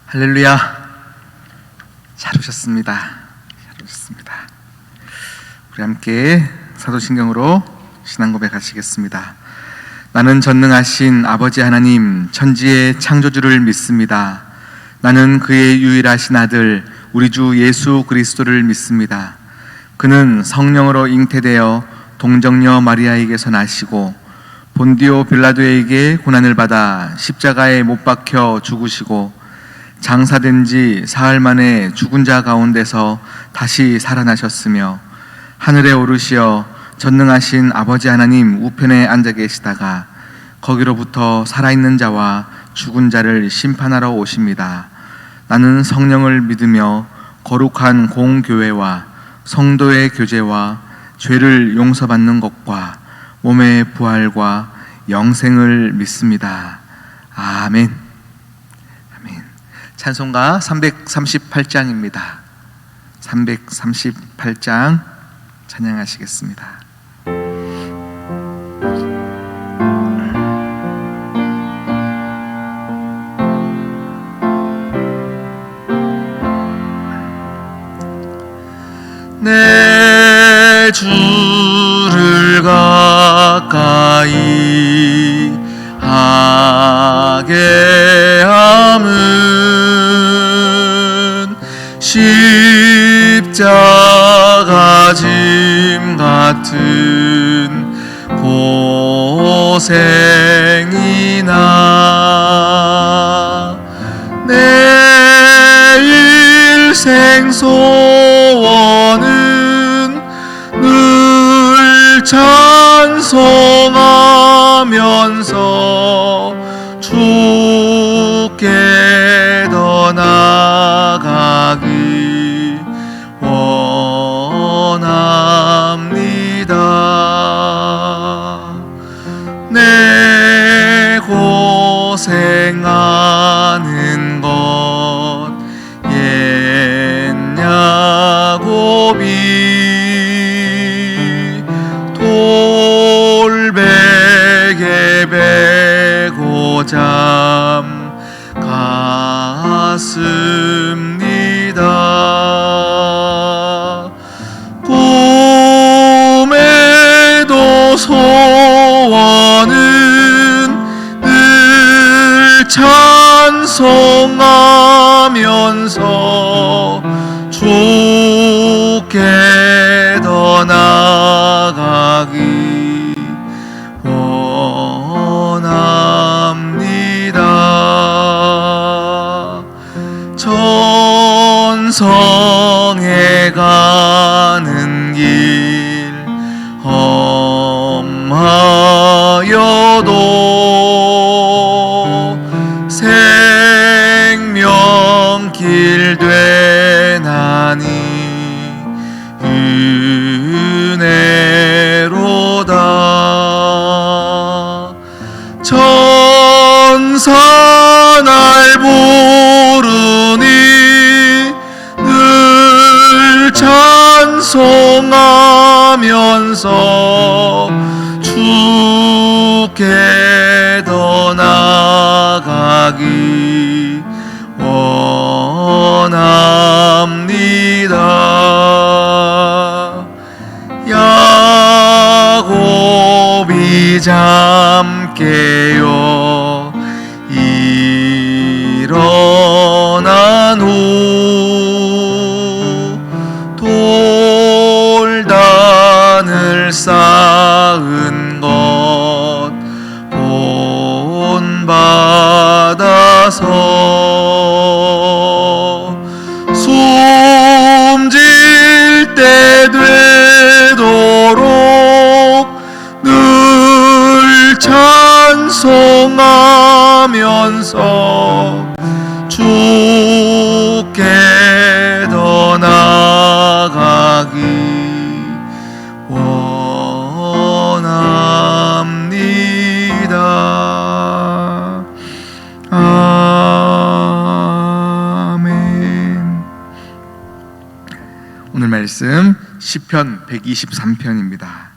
할렐루야. 잘 오셨습니다. 잘 오셨습니다. 우리 함께 사도신경으로 신앙 고백하시겠습니다. 나는 전능하신 아버지 하나님, 천지의 창조주를 믿습니다. 나는 그의 유일하신 아들 우리 주 예수 그리스도를 믿습니다. 그는 성령으로 잉태되어 동정녀 마리아에게서 나시고 본디오 빌라도에게 고난을 받아 십자가에 못 박혀 죽으시고 장사된 지 사흘 만에 죽은 자 가운데서 다시 살아나셨으며 하늘에 오르시어 전능하신 아버지 하나님 우편에 앉아 계시다가 거기로부터 살아있는 자와 죽은 자를 심판하러 오십니다. 나는 성령을 믿으며 거룩한 공교회와 성도의 교제와 죄를 용서받는 것과 몸의 부활과 영생을 믿습니다. 아멘. 찬송가 338장입니다. 338장 찬양하시겠습니다. 내 주를 가까이 하게 함은 십자가 짐 같은 고생이나 내 일생 소원은 늘 찬송하면서 주께 더 나아가기 원합니다. 내 고생하는 것 옛 야곱이 돌베개 베고 잠 갔습니다. 꿈에도 소원은 늘 찬송하면서 주께 더 나아가기 원합니다. 천성에 가는 길 험하여도 생명길 되나니 은혜로다. 천사 날 부르니 늘 찬송하면서 주께 더 나아가기 원합니다. 야곱이 잠 깨어 일어난 후 돌단을 쌓은 것 본받아서 숨질 때 되도록 늘 찬송하면서 주께 더 나아가기 원합니다. 아멘. 오늘 말씀 시편 123편입니다.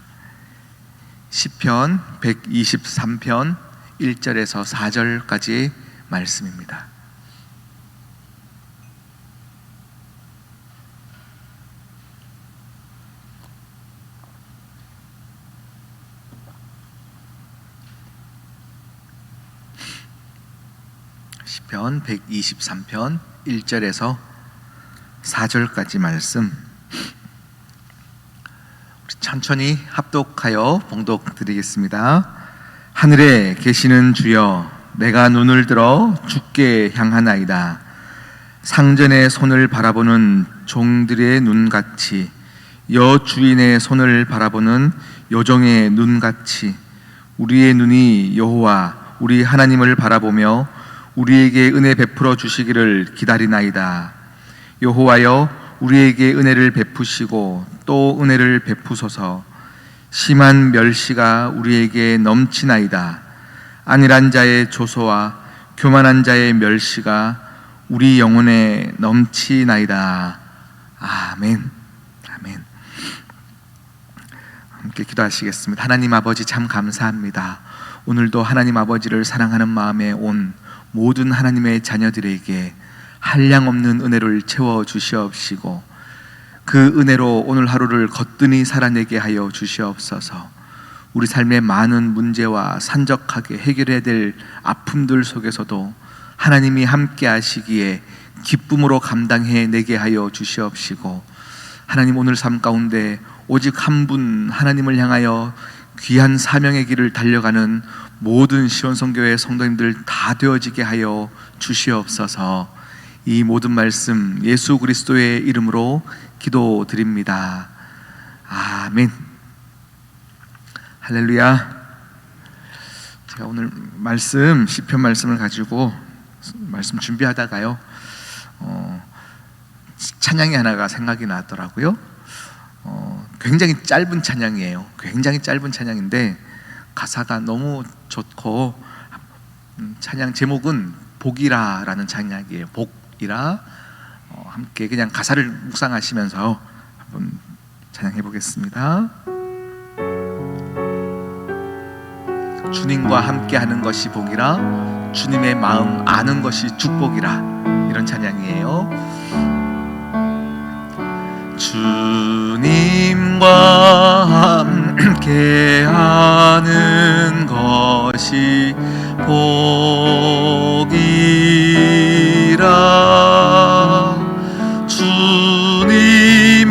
시편 123편 1절에서 4절까지 말씀입니다. 시편 123편 1절에서 4절까지 말씀 우리 천천히 합독하여 봉독 드리겠습니다. 하늘에 계시는 주여, 내가 눈을 들어 주께 향하나이다. 상전의 손을 바라보는 종들의 눈같이, 여주인의 손을 바라보는 여종의 눈같이 우리의 눈이 여호와 우리 하나님을 바라보며 우리에게 은혜 베풀어 주시기를 기다리나이다. 여호와여, 우리에게 은혜를 베푸시고 또 은혜를 베푸소서. 심한 멸시가 우리에게 넘치나이다. 안일한 자의 조소와 교만한 자의 멸시가 우리 영혼에 넘치나이다. 아멘. 아멘. 함께 기도하시겠습니다. 하나님 아버지, 참 감사합니다. 오늘도 하나님 아버지를 사랑하는 마음에 온 모든 하나님의 자녀들에게 한량없는 은혜를 채워 주시옵시고, 그 은혜로 오늘 하루를 거뜬히 살아내게 하여 주시옵소서. 우리 삶의 많은 문제와 산적하게 해결해야 될 아픔들 속에서도 하나님이 함께 하시기에 기쁨으로 감당해내게 하여 주시옵시고, 하나님 오늘 삶 가운데 오직 한 분 하나님을 향하여 귀한 사명의 길을 달려가는 모든 시온성교회 성도님들 다 되어지게 하여 주시옵소서. 이 모든 말씀 예수 그리스도의 이름으로 기도드립니다. 아멘. 할렐루야. 제가 오늘 말씀, 시편 말씀을 가지고 말씀 준비하다가요, 찬양이 하나가 생각이 나더라고요. 굉장히 짧은 찬양이에요. 굉장히 짧은 찬양인데 가사가 너무 좋고, 찬양 제목은 복이라라는 찬양이에요. 복이라. 함께 그냥 가사를 묵상하시면서 한번 찬양해 보겠습니다. 주님과 함께 하는 것이 복이라, 주님의 마음 아는 것이 축복이라, 이런 찬양이에요. 주님과 함께 하는 것이 복이라, 주님의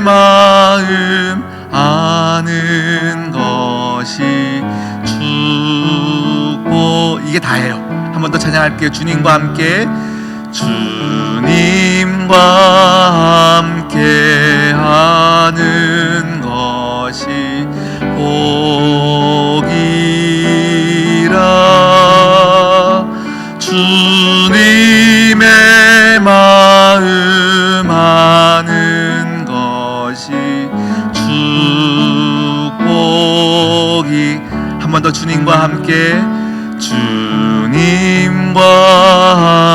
마음 아는 것이 축복. 이게 다예요. 한 번 더 찬양할게요. 주님과 함께, 주님과 함께 하는 것이 복이라, 주님의 마음 아는 것이 축복이. 한 번 더 주님과 함께, 주님과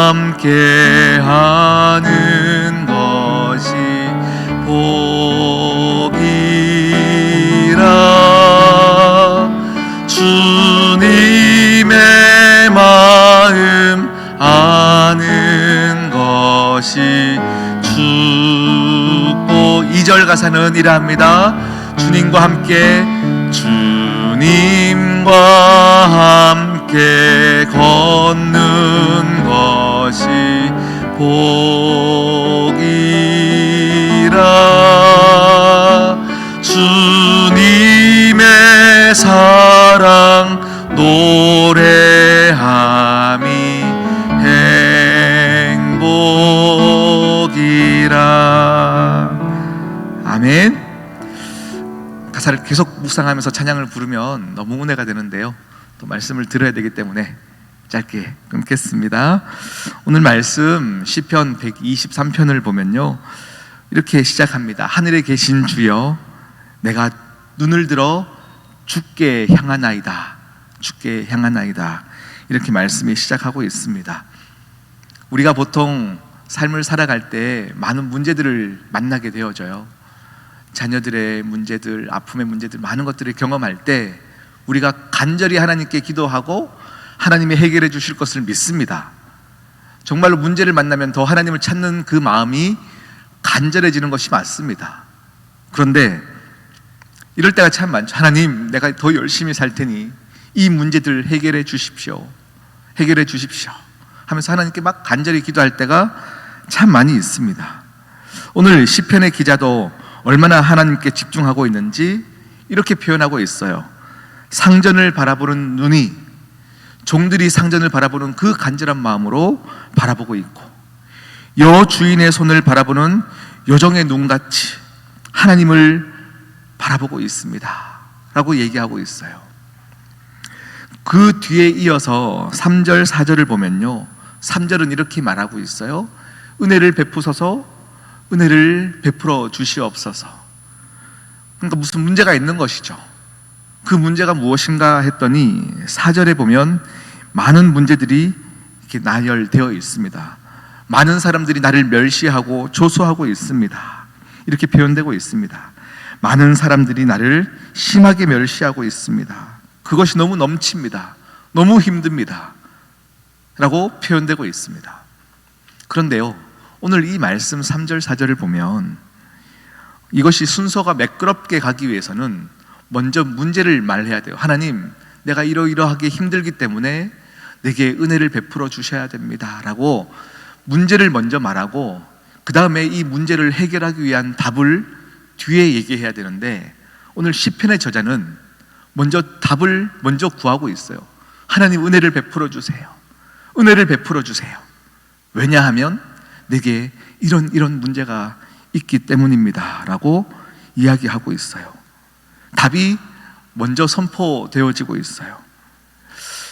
함께 하는 것이 복이라, 주님의 마음 아는 것이 축복. 2절 가사는 이러합니다. 주님과 함께, 주님과 함께 걷는 것이 복이라, 주님의 사랑 노래함이 행복이라. 아멘. 가사를 계속 묵상하면서 찬양을 부르면 너무 은혜가 되는데요, 또 말씀을 들어야 되기 때문에 짧게 끊겠습니다. 오늘 말씀 시편 123편을 보면요, 이렇게 시작합니다. 하늘에 계신 주여, 내가 눈을 들어 주께 향하나이다. 주께 향하나이다. 이렇게 말씀이 시작하고 있습니다. 우리가 보통 삶을 살아갈 때 많은 문제들을 만나게 되어져요. 자녀들의 문제들, 아픔의 문제들, 많은 것들을 경험할 때 우리가 간절히 하나님께 기도하고 하나님이 해결해 주실 것을 믿습니다. 정말로 문제를 만나면 더 하나님을 찾는 그 마음이 간절해지는 것이 맞습니다. 그런데 이럴 때가 참 많죠. 하나님, 내가 더 열심히 살 테니 이 문제들 해결해 주십시오. 해결해 주십시오. 하면서 하나님께 막 간절히 기도할 때가 참 많이 있습니다. 오늘 시편의 기자도 얼마나 하나님께 집중하고 있는지 이렇게 표현하고 있어요. 상전을 바라보는 눈이 종들이 상전을 바라보는 그 간절한 마음으로 바라보고 있고, 여 주인의 손을 바라보는 요정의 눈같이 하나님을 바라보고 있습니다 라고 얘기하고 있어요. 그 뒤에 이어서 3절 4절을 보면요, 3절은 이렇게 말하고 있어요. 은혜를 베푸소서, 은혜를 베풀어 주시옵소서. 그러니까 무슨 문제가 있는 것이죠. 그 문제가 무엇인가 했더니 4절에 보면 많은 문제들이 이렇게 나열되어 있습니다. 많은 사람들이 나를 멸시하고 조소하고 있습니다. 이렇게 표현되고 있습니다. 많은 사람들이 나를 심하게 멸시하고 있습니다. 그것이 너무 넘칩니다. 너무 힘듭니다 라고 표현되고 있습니다. 그런데요, 오늘 이 말씀 3절 4절을 보면 이것이 순서가 매끄럽게 가기 위해서는 먼저 문제를 말해야 돼요. 하나님, 내가 이러이러하게 힘들기 때문에 내게 은혜를 베풀어 주셔야 됩니다 라고 문제를 먼저 말하고, 그 다음에 이 문제를 해결하기 위한 답을 뒤에 얘기해야 되는데, 오늘 시편의 저자는 먼저 답을 먼저 구하고 있어요. 하나님, 은혜를 베풀어 주세요. 은혜를 베풀어 주세요. 왜냐하면 내게 이런 문제가 있기 때문입니다 라고 이야기하고 있어요. 답이 먼저 선포되어지고 있어요.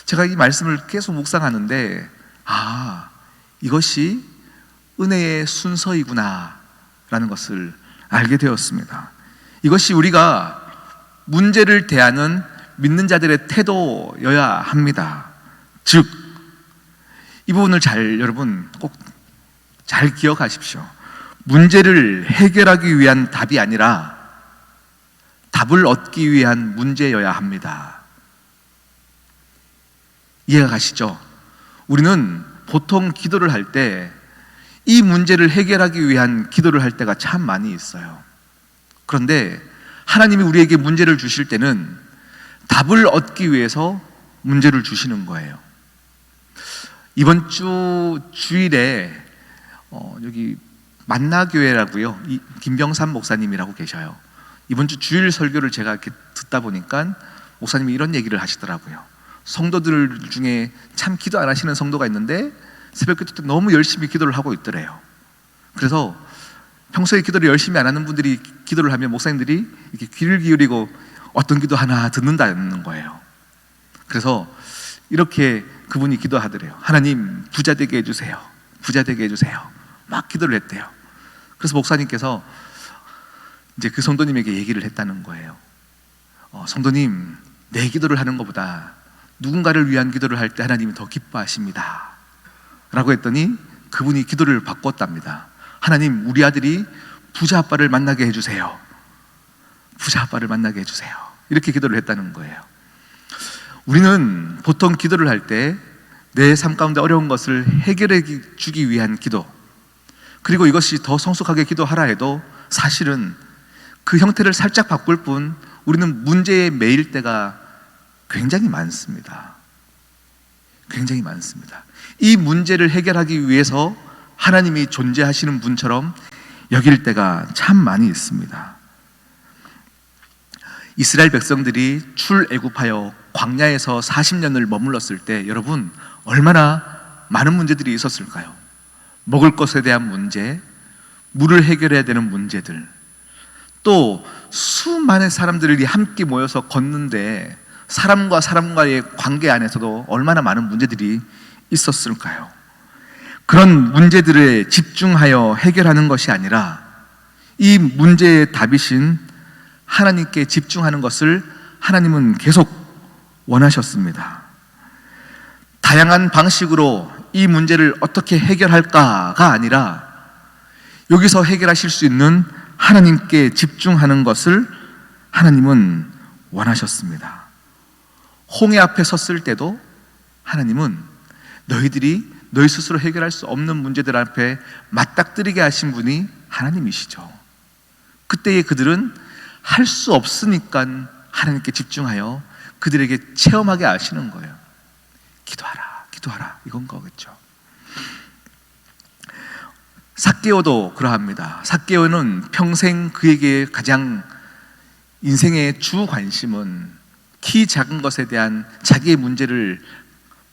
제가 이 말씀을 계속 묵상하는데, 이것이 은혜의 순서이구나 라는 것을 알게 되었습니다. 이것이 우리가 문제를 대하는 믿는 자들의 태도여야 합니다. 즉, 이 부분을 여러분 꼭 잘 기억하십시오. 문제를 해결하기 위한 답이 아니라 답을 얻기 위한 문제여야 합니다. 이해가 가시죠? 우리는 보통 기도를 할 때 이 문제를 해결하기 위한 기도를 할 때가 참 많이 있어요. 그런데 하나님이 우리에게 문제를 주실 때는 답을 얻기 위해서 문제를 주시는 거예요. 이번 주 주일에 여기 만나교회라고요, 김병삼 목사님이라고 계셔요. 이번 주 주일 설교를 제가 이렇게 듣다 보니까 목사님이 이런 얘기를 하시더라고요. 성도들 중에 참 기도 안 하시는 성도가 있는데 새벽 기도 때 너무 열심히 기도를 하고 있더래요. 그래서 평소에 기도를 열심히 안 하는 분들이 기도를 하면 목사님들이 이렇게 귀를 기울이고 어떤 기도 하나 듣는다는 거예요. 그래서 이렇게 그분이 기도하더래요. 하나님, 부자 되게 해주세요. 부자 되게 해주세요. 막 기도를 했대요. 그래서 목사님께서 이제 그 성도님에게 얘기를 했다는 거예요. 성도님, 내 기도를 하는 것보다 누군가를 위한 기도를 할 때 하나님이 더 기뻐하십니다 라고 했더니 그분이 기도를 바꿨답니다. 하나님, 우리 아들이 부자 아빠를 만나게 해주세요. 부자 아빠를 만나게 해주세요. 이렇게 기도를 했다는 거예요. 우리는 보통 기도를 할 때 내 삶 가운데 어려운 것을 해결해 주기 위한 기도, 그리고 이것이 더 성숙하게 기도하라 해도 사실은 그 형태를 살짝 바꿀 뿐 우리는 문제에 매일 때가 굉장히 많습니다. 굉장히 많습니다. 이 문제를 해결하기 위해서 하나님이 존재하시는 분처럼 여길 때가 참 많이 있습니다. 이스라엘 백성들이 출애굽하여 광야에서 40년을 머물렀을 때 여러분 얼마나 많은 문제들이 있었을까요? 먹을 것에 대한 문제, 물을 해결해야 되는 문제들, 또 수많은 사람들이 함께 모여서 걷는데 사람과 사람과의 관계 안에서도 얼마나 많은 문제들이 있었을까요? 그런 문제들에 집중하여 해결하는 것이 아니라 이 문제의 답이신 하나님께 집중하는 것을 하나님은 계속 원하셨습니다. 다양한 방식으로 이 문제를 어떻게 해결할까가 아니라 여기서 해결하실 수 있는 하나님께 집중하는 것을 하나님은 원하셨습니다. 홍해 앞에 섰을 때도 하나님은 너희들이 너희 스스로 해결할 수 없는 문제들 앞에 맞닥뜨리게 하신 분이 하나님이시죠. 그때의 그들은 할 수 없으니까 하나님께 집중하여 그들에게 체험하게 하시는 거예요. 기도하라, 기도하라, 이건 거겠죠. 삭개오도 그러합니다. 삭개오는 평생 그에게 가장 인생의 주 관심은 키 작은 것에 대한 자기의 문제를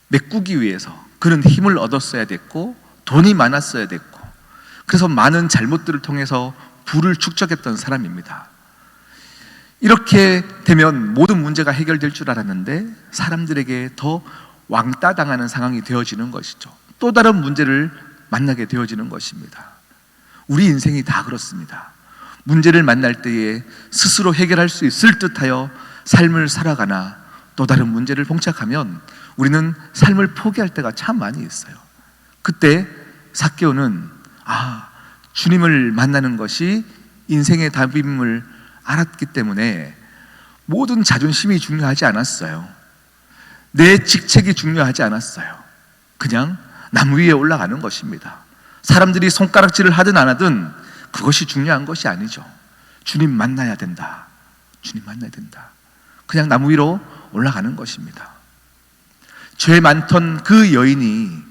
메꾸기 위해서 그는 힘을 얻었어야 됐고 돈이 많았어야 됐고 그래서 많은 잘못들을 통해서 부를 축적했던 사람입니다. 이렇게 되면 모든 문제가 해결될 줄 알았는데 사람들에게 더 왕따 당하는 상황이 되어지는 것이죠. 또 다른 문제를 만나게 되어지는 것입니다. 우리 인생이 다 그렇습니다. 문제를 만날 때에 스스로 해결할 수 있을 듯하여 삶을 살아가나 또 다른 문제를 봉착하면 우리는 삶을 포기할 때가 참 많이 있어요. 그때 삭개오는 주님을 만나는 것이 인생의 답임을 알았기 때문에 모든 자존심이 중요하지 않았어요. 내 직책이 중요하지 않았어요. 그냥 나무 위에 올라가는 것입니다. 사람들이 손가락질을 하든 안 하든 그것이 중요한 것이 아니죠. 주님 만나야 된다. 주님 만나야 된다. 그냥 나무 위로 올라가는 것입니다. 죄 많던 그 여인이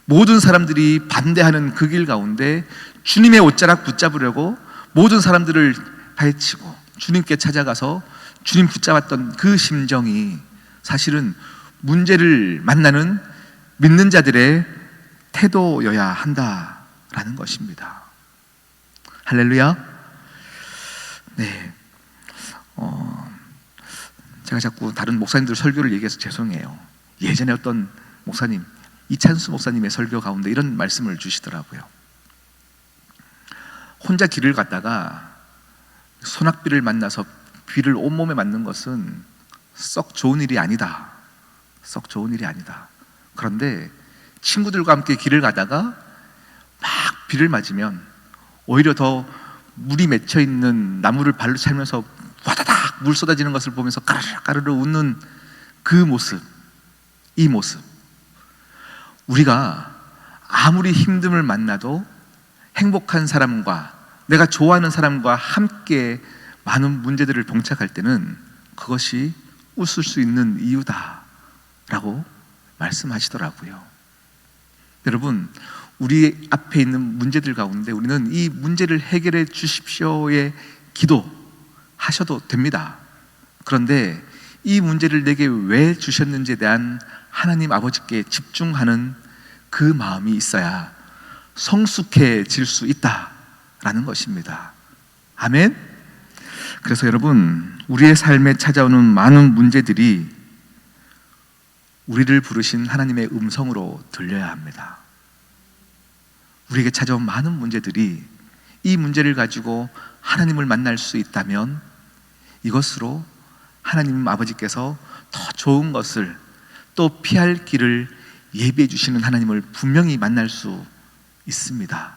모든 사람들이 반대하는 그 길 가운데 주님의 옷자락 붙잡으려고 모든 사람들을 파헤치고 주님께 찾아가서 주님 붙잡았던 그 심정이 사실은 문제를 만나는 믿는 자들의 태도여야 한다라는 것입니다. 할렐루야. 네. 제가 자꾸 다른 목사님들 설교를 얘기해서 죄송해요. 예전에 어떤 목사님, 이찬수 목사님의 설교 가운데 이런 말씀을 주시더라고요. 혼자 길을 갔다가 소낙비를 만나서 비를 온몸에 맞는 것은 썩 좋은 일이 아니다. 썩 좋은 일이 아니다. 그런데 친구들과 함께 길을 가다가 막 비를 맞으면 오히려 더 물이 맺혀 있는 나무를 발로 차면서 와다닥 물 쏟아지는 것을 보면서 까르르 까르르 웃는 그 모습, 이 모습, 우리가 아무리 힘듦을 만나도 행복한 사람과 내가 좋아하는 사람과 함께 많은 문제들을 봉착할 때는 그것이 웃을 수 있는 이유다라고 말씀하시더라고요. 여러분, 우리 앞에 있는 문제들 가운데 우리는 이 문제를 해결해 주십시오의 기도하셔도 됩니다. 그런데 이 문제를 내게 왜 주셨는지에 대한 하나님 아버지께 집중하는 그 마음이 있어야 성숙해질 수 있다라는 것입니다. 아멘. 그래서 여러분, 우리의 삶에 찾아오는 많은 문제들이 우리를 부르신 하나님의 음성으로 들려야 합니다. 우리에게 찾아온 많은 문제들이 이 문제를 가지고 하나님을 만날 수 있다면 이것으로 하나님 아버지께서 더 좋은 것을 또 피할 길을 예비해 주시는 하나님을 분명히 만날 수 있습니다.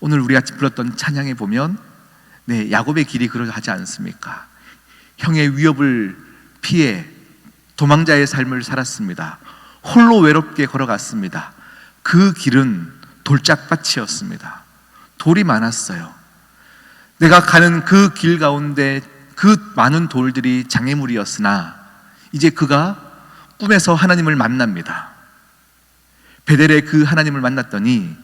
오늘 우리가 불렀던 찬양에 보면 야곱의 길이 그러하지 않습니까? 형의 위협을 피해 도망자의 삶을 살았습니다. 홀로 외롭게 걸어갔습니다. 그 길은 돌짝밭이었습니다. 돌이 많았어요. 내가 가는 그 길 가운데 그 많은 돌들이 장애물이었으나 이제 그가 꿈에서 하나님을 만납니다. 베델에 그 하나님을 만났더니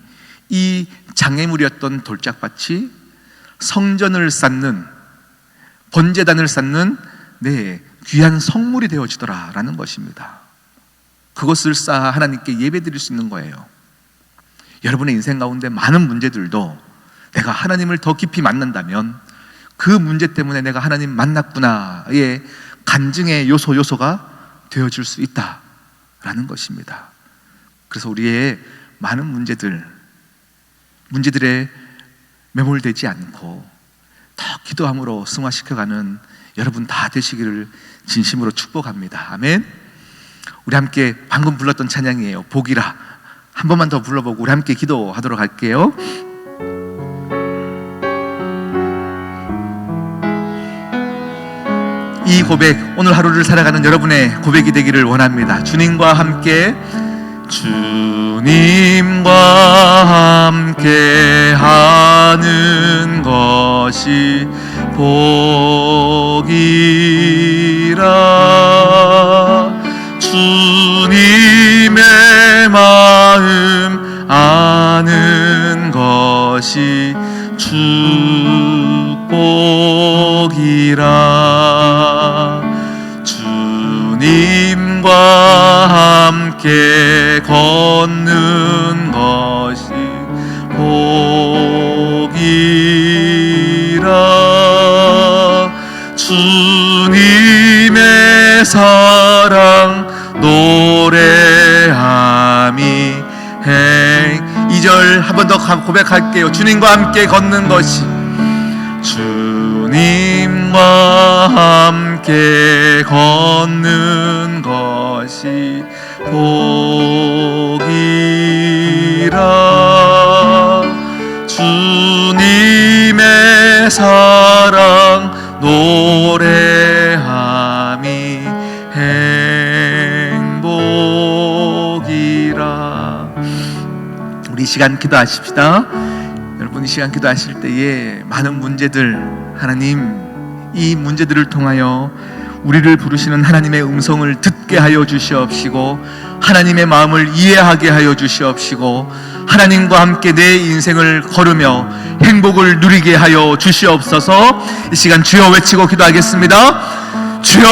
이 장애물이었던 돌짝밭이 성전을 쌓는, 번제단을 쌓는 귀한 성물이 되어지더라라는 것입니다. 그것을 쌓아 하나님께 예배드릴 수 있는 거예요. 여러분의 인생 가운데 많은 문제들도 내가 하나님을 더 깊이 만난다면 그 문제 때문에 내가 하나님 만났구나의 간증의 요소가 되어질 수 있다라는 것입니다. 그래서 우리의 많은 문제들에 매몰되지 않고 더 기도함으로 승화시켜가는 여러분 다 되시기를 진심으로 축복합니다. 아멘. 우리 함께 방금 불렀던 찬양이에요. 복이라. 한 번만 더 불러보고 우리 함께 기도하도록 할게요. 이 고백, 오늘 하루를 살아가는 여러분의 고백이 되기를 원합니다. 주님과 함께 하는 것이 복이라. 주님의 마음 아는 주님과 함께 걷는 것이 복이라. 주님의 사랑 노래함이 2절 한 번 더 고백할게요. 주님과 함께 걷는 것이, 주님과 함께 걷는 것이 복이라. 주님의 사랑 노래함이 행복이라. 우리 이 시간 기도하십시다. 여러분, 이 시간 기도하실 때에 많은 문제들, 하나님 이 문제들을 통하여 우리를 부르시는 하나님의 음성을 듣게 하여 주시옵시고, 하나님의 마음을 이해하게 하여 주시옵시고, 하나님과 함께 내 인생을 걸으며 행복을 누리게 하여 주시옵소서. 이 시간 주여 외치고 기도하겠습니다. 주여!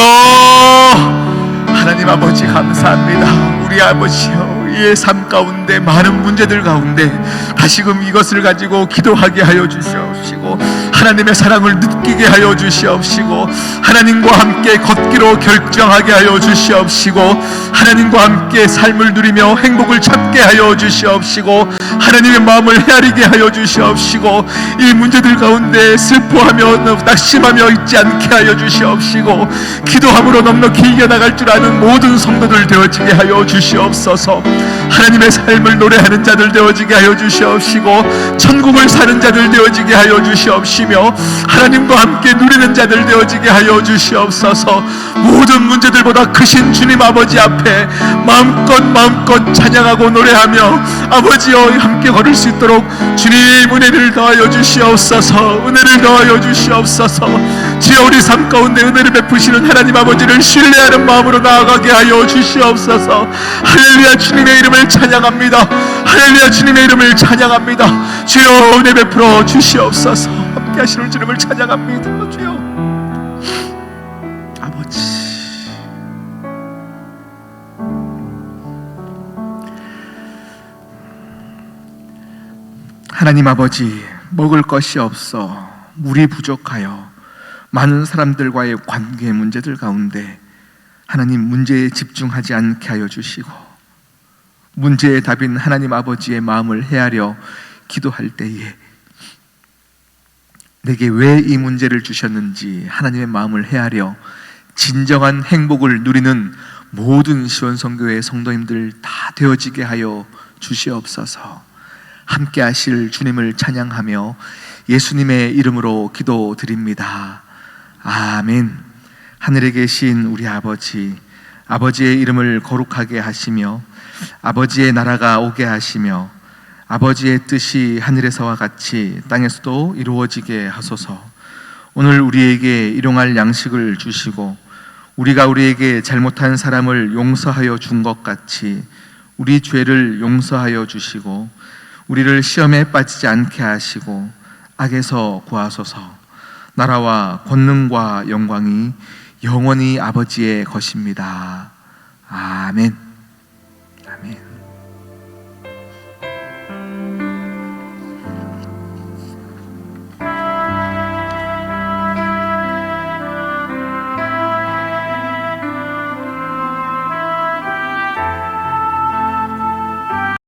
하나님 아버지 감사합니다. 우리 아버지여, 우리의 삶 가운데 많은 문제들 가운데 다시금 이것을 가지고 기도하게 하여 주시옵시고, 하나님의 사랑을 느끼게 하여 주시옵시고, 하나님과 함께 걷기로 결정하게 하여 주시옵시고, 하나님과 함께 삶을 누리며 행복을 찾게 하여 주시옵시고, 하나님의 마음을 헤아리게 하여 주시옵시고, 이 문제들 가운데 슬퍼하며 낙심하며 있지 않게 하여 주시옵시고, 기도함으로 넉넉히 이겨나갈 줄 아는 모든 성도들 되어지게 하여 주시옵소서. 하나님의 삶을 노래하는 자들 되어지게 하여 주시옵시고, 천국을 사는 자들 되어지게 하여 주시옵시며, 하나님과 함께 누리는 자들 되어지게 하여 주시옵소서. 모든 문제들보다 크신 주님 아버지 앞에 마음껏 찬양하고 노래하며 아버지여 함께 걸을 수 있도록 주님 은혜를 더하여 주시옵소서. 은혜를 더하여 주시옵소서. 주여, 우리 삶 가운데 은혜를 베푸시는 하나님 아버지를 신뢰하는 마음으로 나아가게 하여 주시옵소서. 할렐루야, 주님의 이름을 찬양합니다. 할렐루야, 주님의 이름을 찬양합니다. 주여, 은혜 베풀어 주시옵소서. 함께 하시는 주님을 찬양합니다. 주여 아버지, 하나님 아버지, 먹을 것이 없어 물이 부족하여 많은 사람들과의 관계 문제들 가운데 하나님 문제에 집중하지 않게 하여 주시고, 문제의 답인 하나님 아버지의 마음을 헤아려 기도할 때에 내게 왜 이 문제를 주셨는지 하나님의 마음을 헤아려 진정한 행복을 누리는 모든 시원성교회 성도님들 다 되어지게 하여 주시옵소서. 함께 하실 주님을 찬양하며 예수님의 이름으로 기도드립니다. 아멘. 하늘에 계신 우리 아버지, 아버지의 이름을 거룩하게 하시며 아버지의 나라가 오게 하시며 아버지의 뜻이 하늘에서와 같이 땅에서도 이루어지게 하소서. 오늘 우리에게 일용할 양식을 주시고 우리가 우리에게 잘못한 사람을 용서하여 준 것 같이 우리 죄를 용서하여 주시고 우리를 시험에 빠지지 않게 하시고 악에서 구하소서. 나라와 권능과 영광이 영원히 아버지의 것입니다. 아멘.